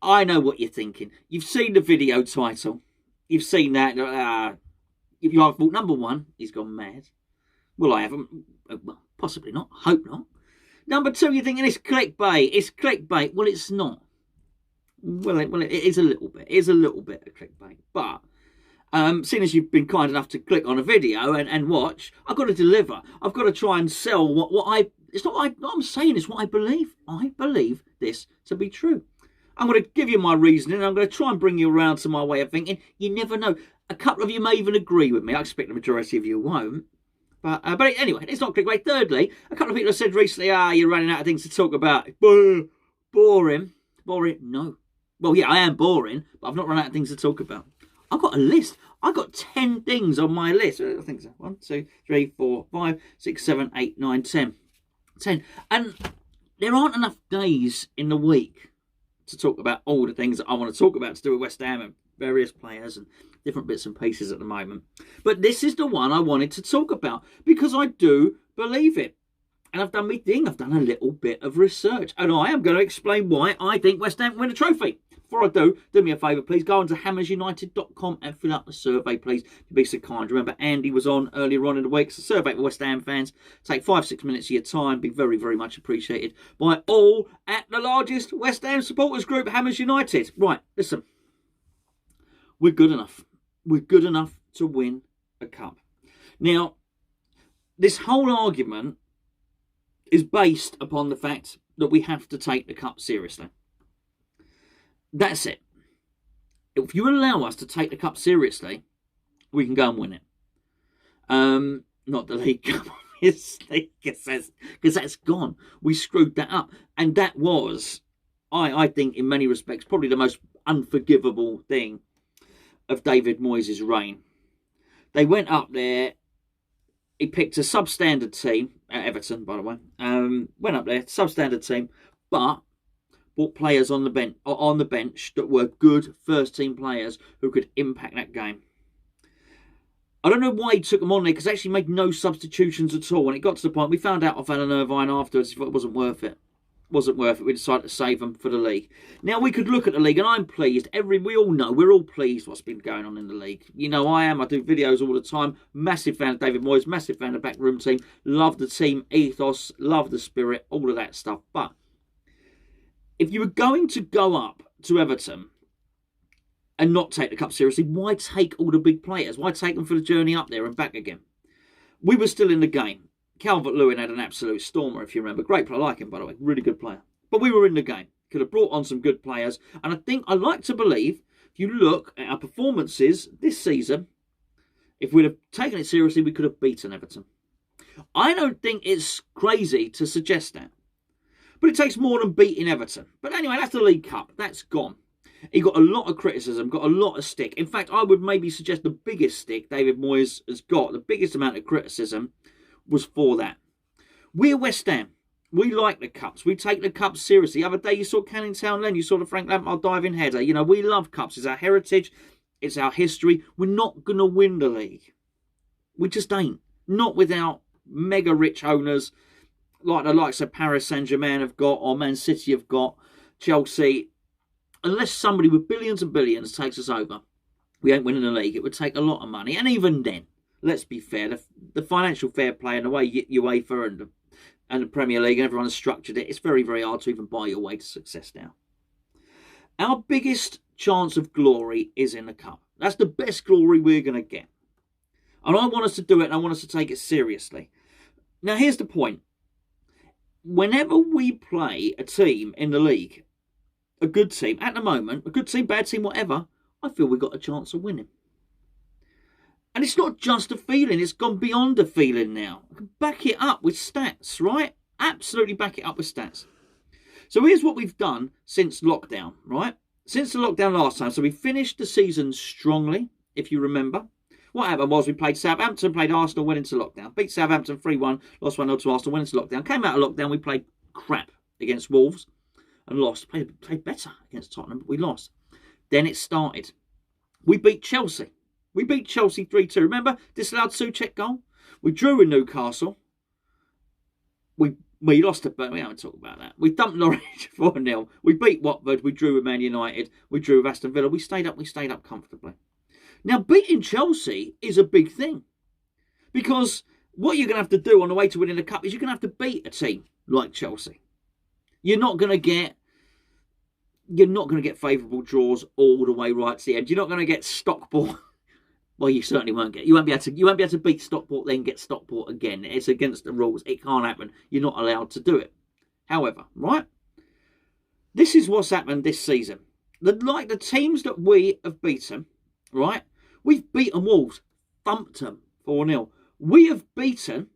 I know what you're thinking. You've seen the video title. You've seen that. If you have thought, number one, he's gone mad. Well, I haven't. Well, possibly not. Hope not. Number two, you're thinking it's clickbait. It's clickbait. Well, it's not. It is a little bit. It is a little bit of clickbait. But seeing as you've been kind enough to click on a video and watch, I've got to deliver. I've got to try and sell what I. It's not what I'm saying. It's what I believe. I believe this to be true. I'm going to give you my reasoning. I'm going to try and bring you around to my way of thinking. You never know. A couple of you may even agree with me. I expect the majority of you won't. But anyway, it's not clickbait. Thirdly, a couple of people have said recently, you're running out of things to talk about. Boring. Boring? No. Well, yeah, I am boring, but I've not run out of things to talk about. I've got a list. I've got 10 things on my list. I think so. 1, 2, 3, 4, 5, 6, 7, 8, 9, 10. 10. And there aren't enough days in the week to talk about all the things that I want to talk about to do with West Ham and various players and different bits and pieces at the moment. But this is the one I wanted to talk about because I do believe it. And I've done my thing. I've done a little bit of research. And I am going to explain why I think West Ham win a trophy. Before I do me a favour, please go on to hammersunited.com and fill out the survey, please. If you'd be so kind. Remember, Andy was on earlier on in the week. It's a survey for West Ham fans. Take 5-6 minutes of your time. Be very, very much appreciated by all at the largest West Ham supporters group, Hammers United. Right, listen. We're good enough. We're good enough to win a cup. Now, this whole argument is based upon the fact that we have to take the cup seriously. That's it. If you allow us to take the cup seriously, we can go and win it. Not the League Cup, obviously, because that's gone. We screwed that up. And that was, I think, in many respects, probably the most unforgivable thing of David Moyes' reign. They went up there. He picked a substandard team, at Everton, by the way. Went up there, substandard team, but brought players on the bench that were good first-team players who could impact that game. I don't know why he took them on there, because he actually made no substitutions at all. When it got to the point, we found out off Alan Irvine afterwards it wasn't worth it. Wasn't worth it. We decided to save them for the league. Now, we could look at the league, and I'm pleased. We all know, we're all pleased what's been going on in the league. You know I am. I do videos all the time. Massive fan of David Moyes, massive fan of the backroom team. Love the team ethos, love the spirit, all of that stuff. But if you were going to go up to Everton and not take the cup seriously, why take all the big players? Why take them for the journey up there and back again? We were still in the game. Calvert-Lewin had an absolute stormer, if you remember. Great player. I like him, by the way. Really good player. But we were in the game. Could have brought on some good players. And I think, I like to believe, if you look at our performances this season, if we'd have taken it seriously, we could have beaten Everton. I don't think it's crazy to suggest that. But it takes more than beating Everton. But anyway, that's the League Cup. That's gone. He got a lot of criticism, got a lot of stick. In fact, I would maybe suggest the biggest stick David Moyes has got, the biggest amount of criticism, was for that. We're West Ham. We like the cups. We take the cups seriously. The other day you saw Canning Town Lane. You saw the Frank Lampard diving header. You know, we love cups. It's our heritage. It's our history. We're not going to win the league. We just ain't. Not without mega rich owners like the likes of Paris Saint-Germain have got, or Man City have got, Chelsea. Unless somebody with billions and billions takes us over, we ain't winning the league. It would take a lot of money. And even then, let's be fair, the financial fair play and the way UEFA and the Premier League and everyone has structured it, it's very, very hard to even buy your way to success now. Our biggest chance of glory is in the Cup. That's the best glory we're going to get. And I want us to do it, and I want us to take it seriously. Now, here's the point. Whenever we play a team in the league, a good team, at the moment, a good team, bad team, whatever, I feel we've got a chance of winning. And it's not just a feeling, it's gone beyond a feeling now. I can back it up with stats, right? Absolutely back it up with stats. So here's what we've done since lockdown, right? Since the lockdown last time. So we finished the season strongly, if you remember. What happened was we played Southampton, played Arsenal, went into lockdown. Beat Southampton 3-1, lost 1-0 to Arsenal, went into lockdown. Came out of lockdown, we played crap against Wolves and lost. Played better against Tottenham, but we lost. Then it started. We beat Chelsea. We beat Chelsea 3-2. Remember? Disallowed Souček goal. We drew with Newcastle. We We lost to Burnley. We haven't talked about that. We dumped Norwich 4-0. We beat Watford. We drew with Man United. We drew with Aston Villa. We stayed up comfortably. Now, beating Chelsea is a big thing. Because what you're going to have to do on the way to winning the cup is you're going to have to beat a team like Chelsea. You're not going to get favourable draws all the way right to the end. You're not going to get Stockport. Well, you certainly won't get. You won't be able to beat Stockport, then get Stockport again. It's against the rules. It can't happen. You're not allowed to do it. However, right? This is what's happened this season. Like the teams that we have beaten, right? We've beaten Wolves, thumped them 4-0. We have beaten,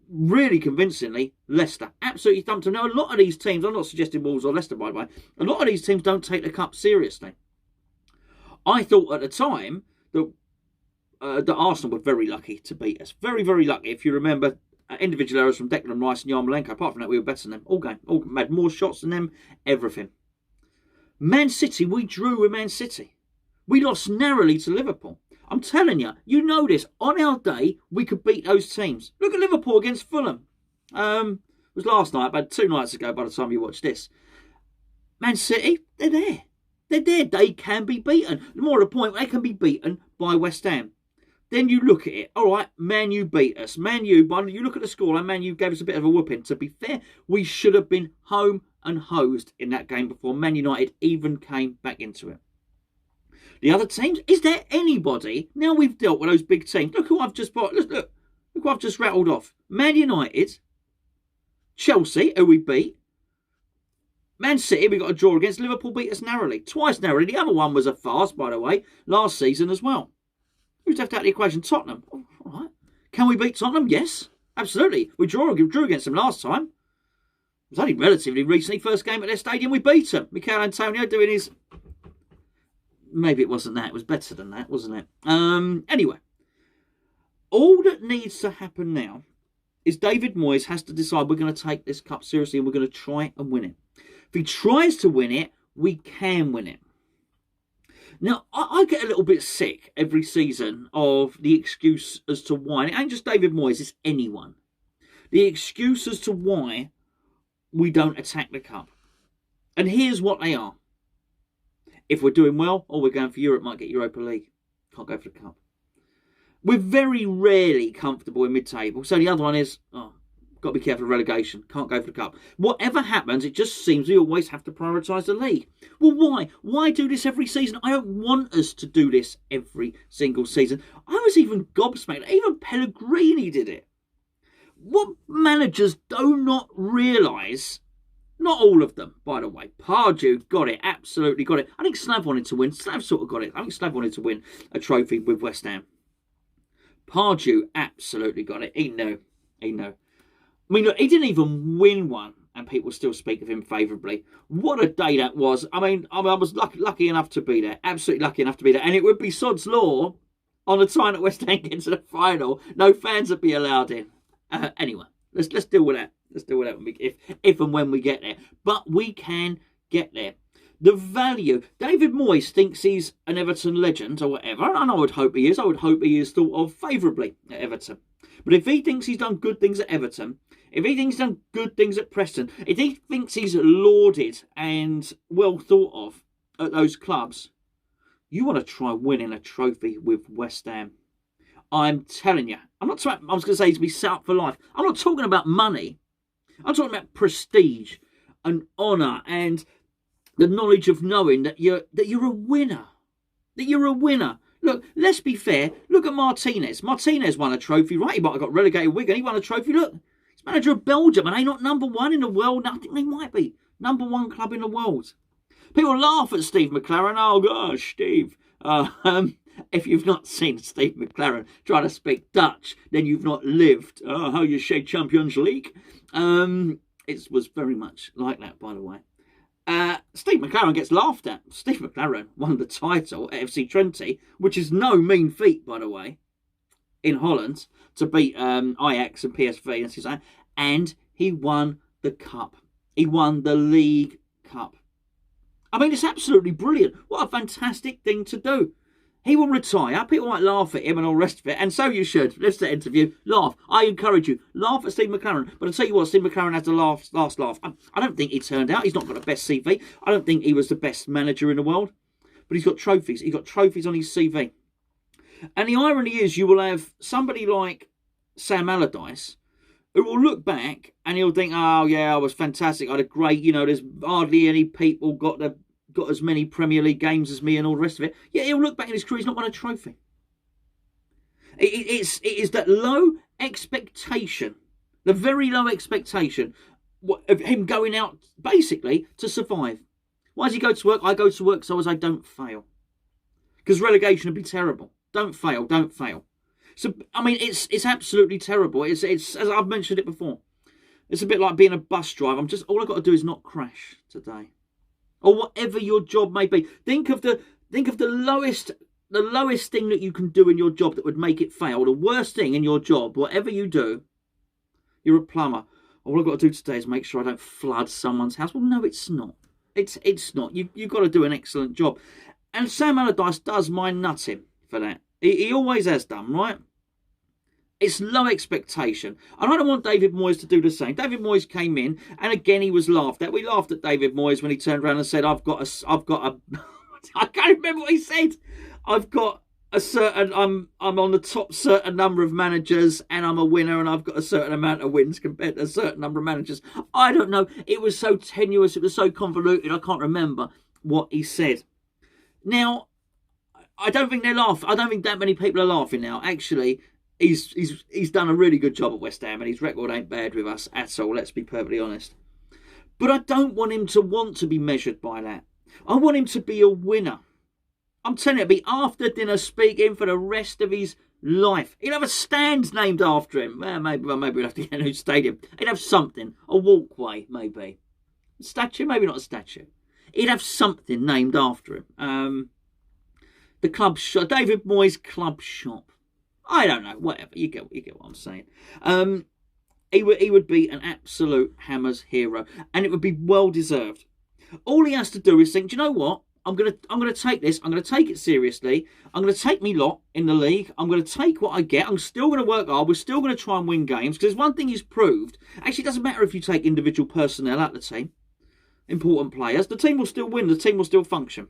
really convincingly, Leicester. Absolutely thumped them. Now, a lot of these teams, I'm not suggesting Wolves or Leicester, by the way, a lot of these teams don't take the cup seriously. I thought at the time that Arsenal were very lucky to beat us. Very, very lucky. If you remember, individual errors from Declan Rice and Yarmolenko. Apart from that, we were better than them. All game. All had more shots than them. Everything. Man City, we drew with Man City. We lost narrowly to Liverpool. I'm telling you, you know this. On our day, we could beat those teams. Look at Liverpool against Fulham. It was last night, about 2 nights ago by the time you watched this. Man City, they're there. They're there. They can be beaten. More to the point, they can be beaten by West Ham. Then you look at it. All right, Man U beat us. Man U, you look at the scoreline, Man U gave us a bit of a whooping. To be fair, we should have been home and hosed in that game before Man United even came back into it. The other teams, is there anybody, now we've dealt with those big teams, look who I've just brought, look who I've just rattled off. Man United, Chelsea, who we beat, Man City, we got a draw against. Liverpool beat us narrowly. Twice narrowly. The other one was a farce, by the way, last season as well. Who's left out of the equation? Tottenham. Oh, all right. Can we beat Tottenham? Yes, absolutely. We drew against them last time. It was only relatively recently. First game at their stadium, we beat them. Mikel Antonio doing his... Maybe it wasn't that. It was better than that, wasn't it? Anyway. All that needs to happen now is David Moyes has to decide we're going to take this cup seriously and we're going to try and win it. If he tries to win it, we can win it. Now, I get a little bit sick every season of the excuse as to why. It ain't just David Moyes, it's anyone. The excuse as to why we don't attack the cup. And here's what they are. If we're doing well, or we're going for Europe, might get Europa League. Can't go for the cup. We're very rarely comfortable in mid-table. So the other one is, got to be careful of relegation. Can't go for the cup. Whatever happens, it just seems we always have to prioritise the league. Well, why? Why do this every season? I don't want us to do this every single season. I was even gobsmacked. Even Pellegrini did it. What managers do not realise, not all of them, by the way. Pardew got it, absolutely got it. I think Slav wanted to win. Slav sort of got it. I think Slav wanted to win a trophy with West Ham. Pardew absolutely got it. He knew. I mean, look, he didn't even win one, and people still speak of him favourably. What a day that was. I mean, I was lucky enough to be there. Absolutely lucky enough to be there. And it would be sod's law on the time that West Ham gets to the final. No fans would be allowed in. Anyway, let's deal with that. Let's deal with that if and when we get there. But we can get there. The value. David Moyes thinks he's an Everton legend or whatever, and I would hope he is. I would hope he is thought of favourably at Everton. But if he thinks he's done good things at Everton, if he thinks he's done good things at Preston, if he thinks he's lauded and well thought of at those clubs, you want to try winning a trophy with West Ham. I'm telling you. I was going to say he's be set up for life. I'm not talking about money. I'm talking about prestige and honour and the knowledge of knowing that you're a winner. That you're a winner. Look, let's be fair. Look at Martinez. Martinez won a trophy, right? He might have got relegated with Wigan. He won a trophy. Look, he's manager of Belgium. Are they not number one in the world? I think they might be. Number one club in the world. People laugh at Steve McLaren. Oh, gosh, Steve. If you've not seen Steve McLaren try to speak Dutch, then you've not lived. How you say Champions League? It was very much like that, by the way. Steve McLaren gets laughed at. Steve McLaren won the title at FC Twente, which is no mean feat, by the way, in Holland, to beat Ajax and PSV, and he won the cup. He won the League Cup. I mean, it's absolutely brilliant. What a fantastic thing to do. He will retire. People might laugh at him and all the rest of it, and so you should. Listen to the interview. Laugh. I encourage you. Laugh at Steve McClaren. But I'll tell you what, Steve McClaren has the last laugh. I don't think he turned out. He's not got the best CV. I don't think he was the best manager in the world. But he's got trophies. He's got trophies on his CV. And the irony is you will have somebody like Sam Allardyce who will look back and he'll think, oh, yeah, I was fantastic. I had a great, there's hardly any people got as many Premier League games as me and all the rest of it. Yeah, he'll look back in his career, he's not won a trophy. It is that low expectation, the very low expectation of him going out basically to survive. Why does he go to work? I go to work so as I don't fail. Because relegation would be terrible. Don't fail, don't fail. So, I mean, it's absolutely terrible. It's as I've mentioned it before. It's a bit like being a bus driver. All I've got to do is not crash today. Or whatever your job may be. Think of the lowest thing that you can do in your job that would make it fail. The worst thing in your job, whatever you do, you're a plumber. All I've got to do today is make sure I don't flood someone's house. Well, no, it's not. It's not. You've got to do an excellent job. And Sam Allardyce does mind nutting for that. He always has done, right? It's low expectation. And I don't want David Moyes to do the same. David Moyes came in, and again he was laughed at. We laughed at David Moyes when he turned around and said, I've got a I can't remember what he said. I've got a certain, I'm on the top certain number of managers, and I'm a winner, and I've got a certain amount of wins compared to a certain number of managers. I don't know. It was so tenuous. It was so convoluted. I can't remember what he said. Now, I don't think they laugh. I don't think that many people are laughing now. Actually, he's done a really good job at West Ham, and his record ain't bad with us at all. Let's be perfectly honest. But I don't want him to want to be measured by that. I want him to be a winner. I'm telling you, it'll be after dinner speaking for the rest of his life. He'll have a stand named after him. Well, maybe we'll have to get a new stadium. He'd have something. A walkway, maybe. A statue? Maybe not a statue. He'd have something named after him. The club shop, David Moyes club shop. I don't know, whatever. You get what I'm saying. He would be an absolute Hammers hero, and it would be well deserved. All he has to do is think, do you know what? I'm gonna take this. I'm gonna take it seriously. I'm gonna take me lot in the league. I'm gonna take what I get. I'm still gonna work hard. We're still gonna try and win games, because one thing he's proved. Actually, it doesn't matter if you take individual personnel out of the team, important players. The team will still win. The team will still function,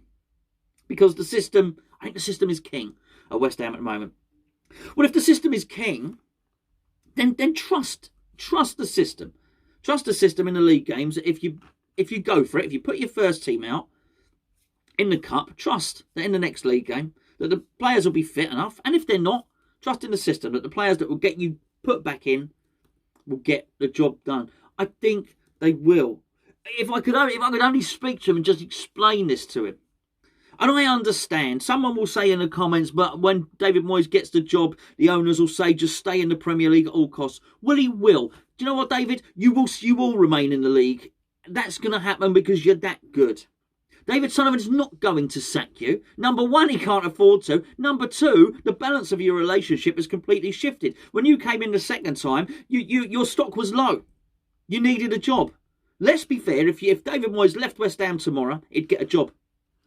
because the system. I think the system is king at West Ham at the moment. Well, if the system is king, then trust the system. Trust the system in the league games. If you go for it, if you put your first team out in the cup, trust that in the next league game that the players will be fit enough. And if they're not, trust in the system that the players that will get you put back in will get the job done. I think they will. If I could only speak to him and just explain this to him. And I understand. Someone will say in the comments, but when David Moyes gets the job, the owners will say, just stay in the Premier League at all costs. Well, he will. Do you know what, David? You will remain in the league. That's going to happen because you're that good. David Sullivan is not going to sack you. Number one, he can't afford to. Number two, the balance of your relationship has completely shifted. When you came in the second time, your stock was low. You needed a job. Let's be fair. If David Moyes left West Ham tomorrow, he'd get a job.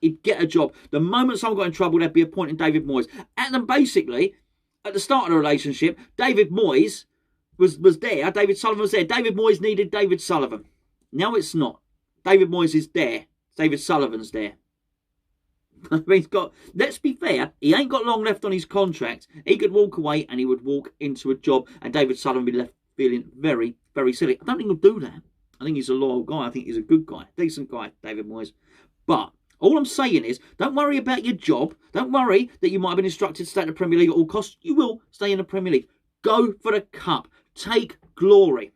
He'd get a job. The moment someone got in trouble, they'd be appointing David Moyes. Basically, at the start of the relationship, David Moyes was there. David Sullivan was there. David Moyes needed David Sullivan. Now it's not. David Moyes is there. David Sullivan's there. I mean, let's be fair, he ain't got long left on his contract. He could walk away and he would walk into a job, and David Sullivan would be left feeling very, very silly. I don't think he'll do that. I think he's a loyal guy. I think he's a good guy. Decent guy, David Moyes. But all I'm saying is, don't worry about your job. Don't worry that you might have been instructed to stay in the Premier League at all costs. You will stay in the Premier League. Go for the cup. Take glory.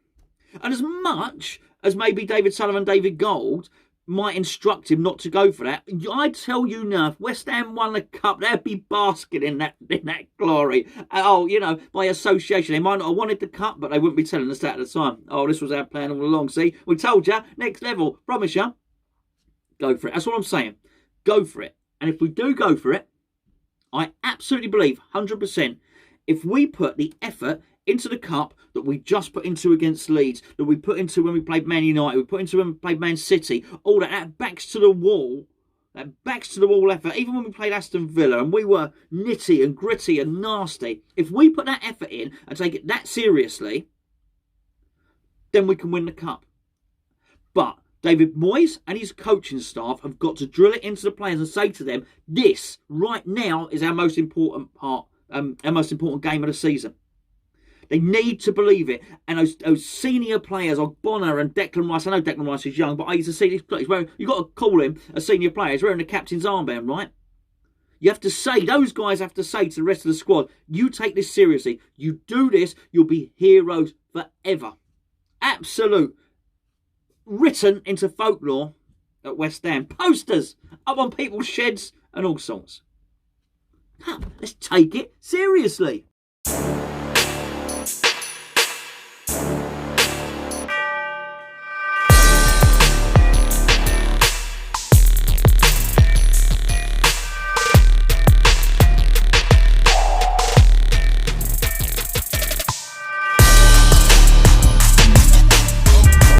And as much as maybe David Sullivan, David Gold might instruct him not to go for that, I tell you now, if West Ham won the cup, they'd be basking in that glory. Oh, by association. They might not have wanted the cup, but they wouldn't be telling us that at the time. Oh, this was our plan all along. See, we told you, next level, promise you. Go for it. That's what I'm saying. Go for it. And if we do go for it, I absolutely believe, 100%, if we put the effort into the cup that we just put into against Leeds, that we put into when we played Man United, we put into when we played Man City, all that backs to the wall, that backs to the wall effort, even when we played Aston Villa and we were nitty and gritty and nasty, if we put that effort in and take it that seriously, then we can win the cup. But David Moyes and his coaching staff have got to drill it into the players and say to them, this right now is our most important part, our most important game of the season. They need to believe it. And those senior players like Bonner and Declan Rice, I know Declan Rice is young, but I used to see this player. You've got to call him a senior player. He's wearing the captain's armband, right? You have to say, those guys have to say to the rest of the squad, you take this seriously. You do this, you'll be heroes forever. Absolute. Written into folklore at West Ham. Posters up on people's sheds and all sorts. Let's take it seriously.